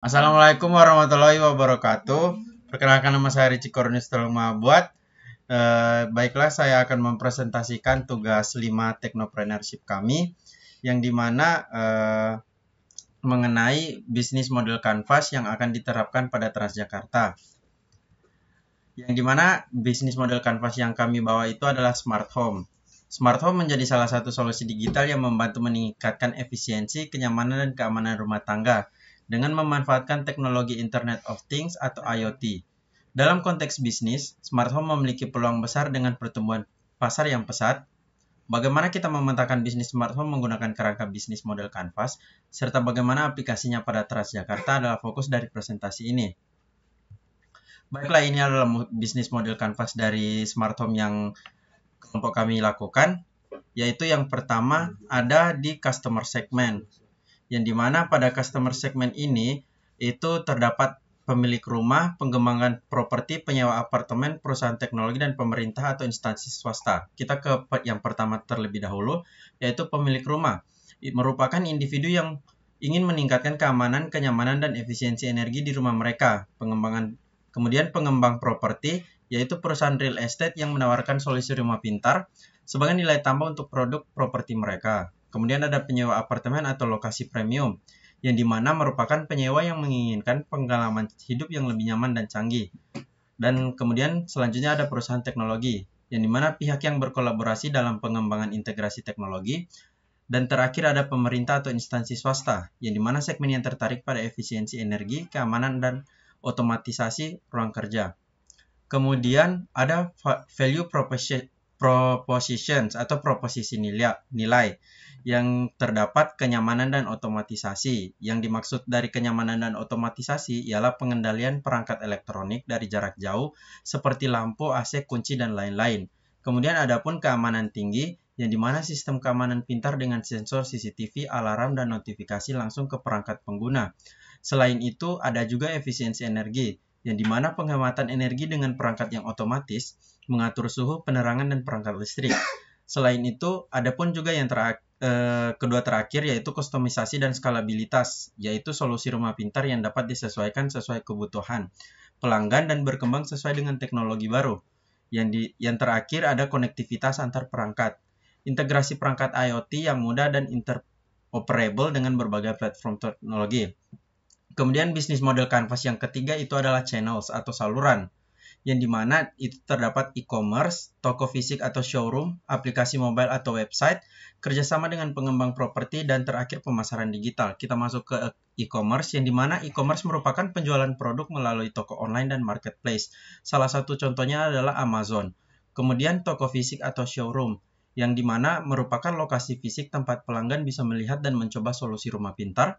Assalamualaikum warahmatullahi wabarakatuh. Perkenalkan, nama saya Ricci Kornius Mabuat. Baiklah, saya akan mempresentasikan tugas 5 Technopreneurship kami, yang dimana mengenai bisnis model Canvas yang akan diterapkan pada Transjakarta. Yang dimana bisnis model Canvas yang kami bawa itu adalah Smart Home. Smart Home menjadi salah satu solusi digital yang membantu meningkatkan efisiensi, kenyamanan, dan keamanan rumah tangga dengan memanfaatkan teknologi Internet of Things atau IoT. Dalam konteks bisnis, Smart Home memiliki peluang besar dengan pertumbuhan pasar yang pesat. Bagaimana kita memetakan bisnis Smart Home menggunakan kerangka bisnis model Canvas, serta bagaimana aplikasinya pada Transjakarta adalah fokus dari presentasi ini. Baiklah, ini adalah bisnis model Canvas dari Smart Home yang kelompok kami lakukan, yaitu yang pertama ada di customer segment, yang dimana pada customer segment ini itu terdapat pemilik rumah, pengembangan properti, penyewa apartemen, perusahaan teknologi, dan pemerintah atau instansi swasta. Kita ke yang pertama terlebih dahulu, yaitu pemilik rumah. Merupakan individu yang ingin meningkatkan keamanan, kenyamanan, dan efisiensi energi di rumah mereka. Kemudian pengembang properti, yaitu perusahaan real estate yang menawarkan solusi rumah pintar sebagai nilai tambah untuk produk properti mereka. Kemudian ada penyewa apartemen atau lokasi premium, yang dimana merupakan penyewa yang menginginkan pengalaman hidup yang lebih nyaman dan canggih. Dan kemudian selanjutnya ada perusahaan teknologi, yang dimana pihak yang berkolaborasi dalam pengembangan integrasi teknologi. Dan terakhir ada pemerintah atau instansi swasta, yang dimana segmen yang tertarik pada efisiensi energi, keamanan, dan otomatisasi ruang kerja. Kemudian ada value propositions atau proposisi nilai yang terdapat kenyamanan dan otomatisasi. Yang dimaksud dari kenyamanan dan otomatisasi ialah pengendalian perangkat elektronik dari jarak jauh seperti lampu, AC, kunci, dan lain-lain. Kemudian ada pun keamanan tinggi, yang dimana sistem keamanan pintar dengan sensor CCTV, alarm, dan notifikasi langsung ke perangkat pengguna. Selain itu, ada juga efisiensi energi, yang dimana penghematan energi dengan perangkat yang otomatis mengatur suhu, penerangan, dan perangkat listrik. Selain itu, ada pun juga yang kedua terakhir, yaitu kustomisasi dan skalabilitas, yaitu solusi rumah pintar yang dapat disesuaikan sesuai kebutuhan pelanggan dan berkembang sesuai dengan teknologi baru. Yang terakhir ada konektivitas antar perangkat, integrasi perangkat IoT yang mudah dan interoperable dengan berbagai platform teknologi. Kemudian bisnis model Canvas yang ketiga itu adalah channels atau saluran, yang dimana itu terdapat e-commerce, toko fisik atau showroom, aplikasi mobile atau website, kerjasama dengan pengembang properti, dan terakhir pemasaran digital. Kita masuk ke e-commerce, yang dimana e-commerce merupakan penjualan produk melalui toko online dan marketplace. Salah satu contohnya adalah Amazon. Kemudian toko fisik atau showroom, yang dimana merupakan lokasi fisik tempat pelanggan bisa melihat dan mencoba solusi rumah pintar.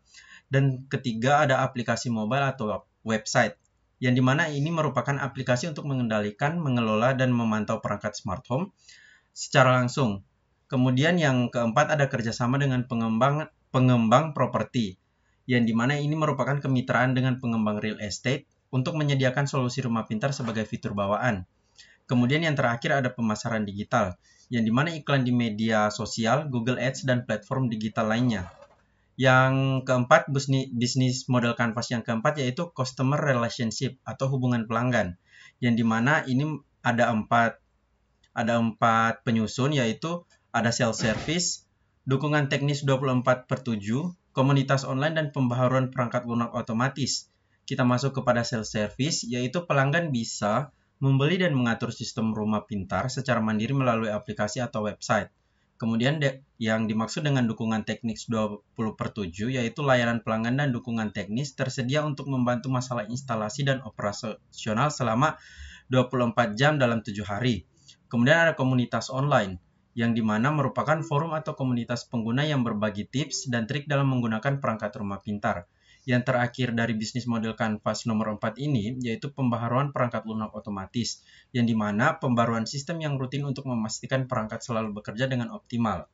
Dan ketiga ada aplikasi mobile atau website, yang dimana ini merupakan aplikasi untuk mengendalikan, mengelola, dan memantau perangkat smart home secara langsung. Kemudian yang keempat ada kerjasama dengan pengembang properti, yang dimana ini merupakan kemitraan dengan pengembang real estate untuk menyediakan solusi rumah pintar sebagai fitur bawaan. Kemudian yang terakhir ada pemasaran digital, yang dimana iklan di media sosial, Google Ads, dan platform digital lainnya. Yang keempat, bisnis model Canvas yang keempat yaitu customer relationship atau hubungan pelanggan, yang dimana ini ada empat penyusun, yaitu ada sales service, dukungan teknis 24/7, komunitas online, dan pembaharuan perangkat lunak otomatis. Kita masuk kepada sales service, yaitu pelanggan bisa membeli dan mengatur sistem rumah pintar secara mandiri melalui aplikasi atau website. Kemudian yang dimaksud dengan dukungan teknis 20/7 yaitu layanan pelanggan dan dukungan teknis tersedia untuk membantu masalah instalasi dan operasional selama 24 jam dalam 7 hari. Kemudian ada komunitas online, yang dimana merupakan forum atau komunitas pengguna yang berbagi tips dan trik dalam menggunakan perangkat rumah pintar. Yang terakhir dari bisnis model Canvas nomor 4 ini, yaitu pembaharuan perangkat lunak otomatis, yang dimana pembaruan sistem yang rutin untuk memastikan perangkat selalu bekerja dengan optimal.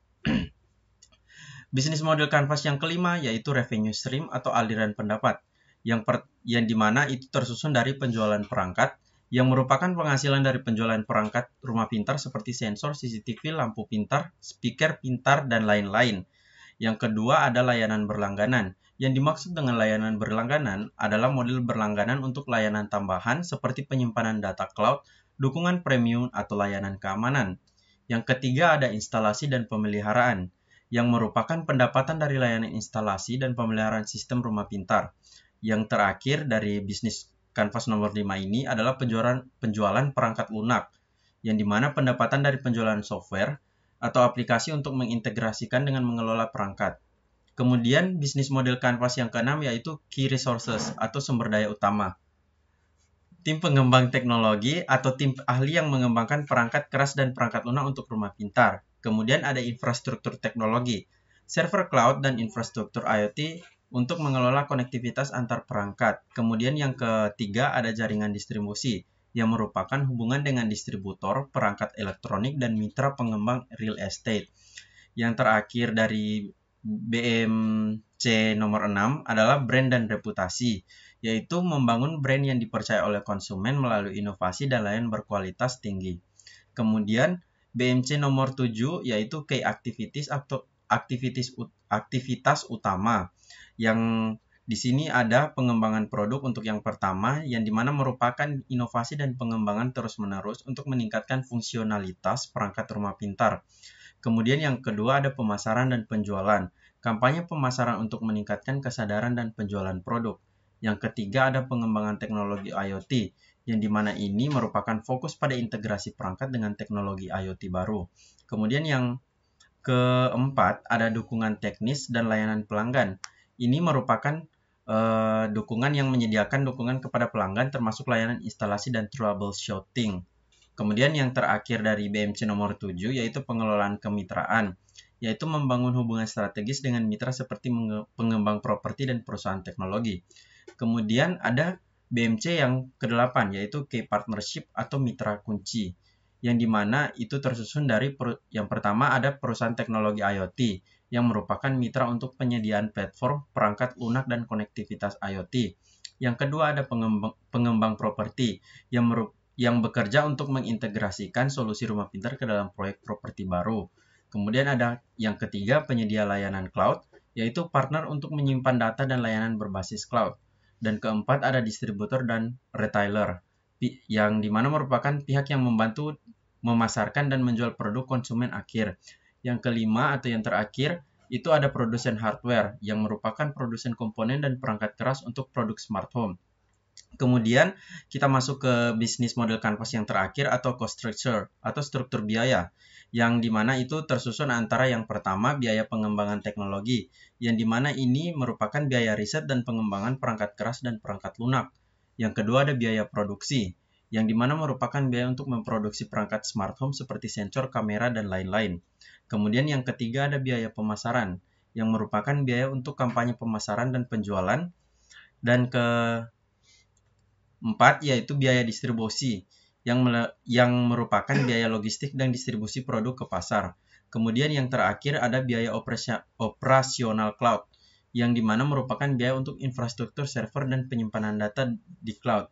Bisnis model Canvas yang kelima, yaitu revenue stream atau aliran pendapat, yang dimana itu tersusun dari penjualan perangkat, yang merupakan penghasilan dari penjualan perangkat rumah pintar seperti sensor, CCTV, lampu pintar, speaker pintar, dan lain-lain. Yang kedua ada layanan berlangganan. Yang dimaksud dengan layanan berlangganan adalah model berlangganan untuk layanan tambahan seperti penyimpanan data cloud, dukungan premium, atau layanan keamanan. Yang ketiga ada instalasi dan pemeliharaan, yang merupakan pendapatan dari layanan instalasi dan pemeliharaan sistem rumah pintar. Yang terakhir dari bisnis Canvas nomor 5 ini adalah penjualan perangkat lunak, yang dimana pendapatan dari penjualan software atau aplikasi untuk mengintegrasikan dengan mengelola perangkat. Kemudian bisnis model Canvas yang keenam yaitu Key Resources atau sumber daya utama. Tim pengembang teknologi atau tim ahli yang mengembangkan perangkat keras dan perangkat lunak untuk rumah pintar. Kemudian ada infrastruktur teknologi, server cloud dan infrastruktur IoT untuk mengelola konektivitas antar perangkat. Kemudian yang ketiga ada jaringan distribusi, yang merupakan hubungan dengan distributor, perangkat elektronik, dan mitra pengembang real estate. Yang terakhir dari BMC nomor 6 adalah brand dan reputasi, yaitu membangun brand yang dipercaya oleh konsumen melalui inovasi dan layanan berkualitas tinggi. Kemudian BMC nomor 7 yaitu key activities atau aktivitas utama, yang di sini ada pengembangan produk untuk yang pertama, yang dimana merupakan inovasi dan pengembangan terus-menerus untuk meningkatkan fungsionalitas perangkat rumah pintar. Kemudian yang kedua ada pemasaran dan penjualan, kampanye pemasaran untuk meningkatkan kesadaran dan penjualan produk. Yang ketiga ada pengembangan teknologi IoT, yang dimana ini merupakan fokus pada integrasi perangkat dengan teknologi IoT baru. Kemudian yang keempat ada dukungan teknis dan layanan pelanggan. Ini merupakan dukungan yang menyediakan dukungan kepada pelanggan termasuk layanan instalasi dan troubleshooting. Kemudian yang terakhir dari BMC nomor 7 yaitu pengelolaan kemitraan, yaitu membangun hubungan strategis dengan mitra seperti pengembang properti dan perusahaan teknologi. Kemudian ada BMC yang ke-8 yaitu key partnership atau mitra kunci, yang dimana itu tersusun dari yang pertama ada perusahaan teknologi IoT yang merupakan mitra untuk penyediaan platform, perangkat lunak, dan konektivitas IoT. Yang kedua ada pengembang properti yang bekerja untuk mengintegrasikan solusi rumah pintar ke dalam proyek properti baru. Kemudian ada yang ketiga penyedia layanan cloud, yaitu partner untuk menyimpan data dan layanan berbasis cloud. Dan keempat ada distributor dan retailer, yang dimana merupakan pihak yang membantu memasarkan dan menjual produk konsumen akhir. Yang kelima atau yang terakhir itu ada produsen hardware, yang merupakan produsen komponen dan perangkat keras untuk produk smart home. Kemudian kita masuk ke bisnis model Canvas yang terakhir atau cost structure atau struktur biaya, yang dimana itu tersusun antara yang pertama biaya pengembangan teknologi, yang dimana ini merupakan biaya riset dan pengembangan perangkat keras dan perangkat lunak. Yang kedua ada biaya produksi, yang dimana merupakan biaya untuk memproduksi perangkat smart home seperti sensor, kamera, dan lain-lain. Kemudian yang ketiga ada biaya pemasaran, yang merupakan biaya untuk kampanye pemasaran dan penjualan. Dan keempat yaitu biaya distribusi, yang merupakan biaya logistik dan distribusi produk ke pasar. Kemudian yang terakhir ada biaya operasional cloud, yang dimana merupakan biaya untuk infrastruktur server dan penyimpanan data di cloud.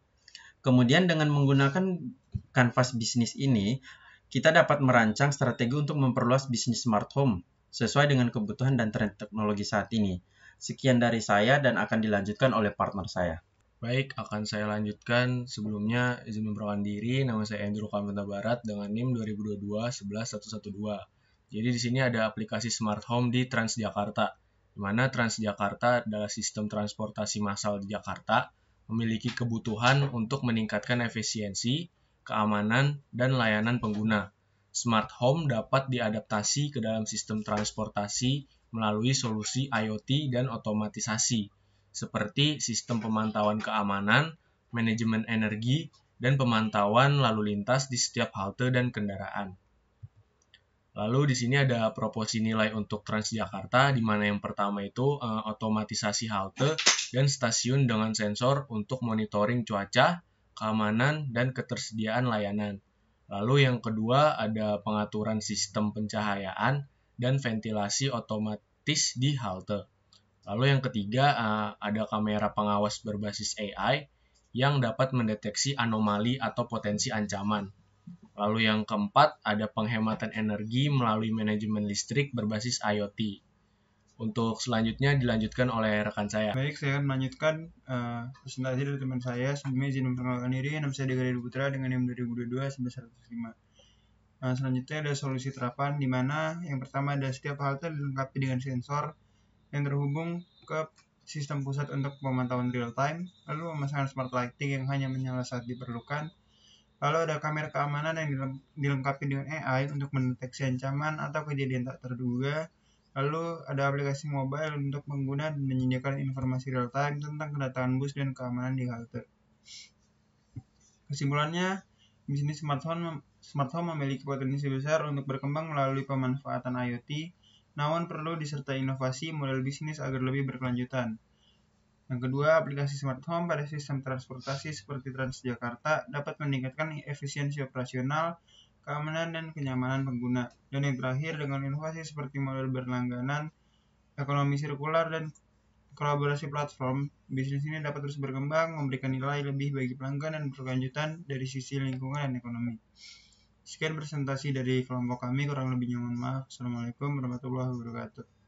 Kemudian dengan menggunakan Canvas bisnis ini, kita dapat merancang strategi untuk memperluas bisnis smart home sesuai dengan kebutuhan dan tren teknologi saat ini. Sekian dari saya dan akan dilanjutkan oleh partner saya. Baik, akan saya lanjutkan. Sebelumnya izin memperkenalkan diri, nama saya Andrew Kamenta Barat dengan NIM 2022-11112. Jadi di sini ada aplikasi smart home di Transjakarta, di mana Transjakarta adalah sistem transportasi massal di Jakarta, memiliki kebutuhan untuk meningkatkan efisiensi, keamanan, dan layanan pengguna. Smart home dapat diadaptasi ke dalam sistem transportasi melalui solusi IoT dan otomatisasi, seperti sistem pemantauan keamanan, manajemen energi, dan pemantauan lalu lintas di setiap halte dan kendaraan. Lalu di sini ada proporsi nilai untuk Transjakarta, di mana yang pertama itu otomatisasi halte dan stasiun dengan sensor untuk monitoring cuaca, keamanan, dan ketersediaan layanan. Lalu yang kedua ada pengaturan sistem pencahayaan dan ventilasi otomatis di halte. Lalu yang ketiga ada kamera pengawas berbasis AI yang dapat mendeteksi anomali atau potensi ancaman. Lalu yang keempat ada penghematan energi melalui manajemen listrik berbasis IoT. Untuk selanjutnya dilanjutkan oleh rekan saya. Baik, saya akan melanjutkan presentasi dari teman saya. Sebelumnya izin memperkenalkan diri, nama saya Dega Dedi Putra dengan NIM 2022-105. Selanjutnya ada solusi terapan, di mana yang pertama ada setiap halte dilengkapi dengan sensor yang terhubung ke sistem pusat untuk pemantauan real time, lalu memasangkan smart lighting yang hanya menyala saat diperlukan, lalu ada kamera keamanan yang dilengkapi dengan AI untuk mendeteksi ancaman atau kejadian tak terduga, lalu ada aplikasi mobile untuk pengguna dan menyediakan informasi real time tentang kedatangan bus dan keamanan di halte. Kesimpulannya, di sini smart home memiliki potensi besar untuk berkembang melalui pemanfaatan IoT, namun perlu disertai inovasi model bisnis agar lebih berkelanjutan. Yang kedua, aplikasi smart home pada sistem transportasi seperti Transjakarta dapat meningkatkan efisiensi operasional, keamanan, dan kenyamanan pengguna. Dan yang terakhir, dengan inovasi seperti model berlangganan, ekonomi sirkular, dan kolaborasi platform, bisnis ini dapat terus berkembang, memberikan nilai lebih bagi pelanggan dan berkelanjutan dari sisi lingkungan dan ekonomi. Sekian presentasi dari kelompok kami, kurang lebihnya mohon maaf. Assalamualaikum warahmatullahi wabarakatuh.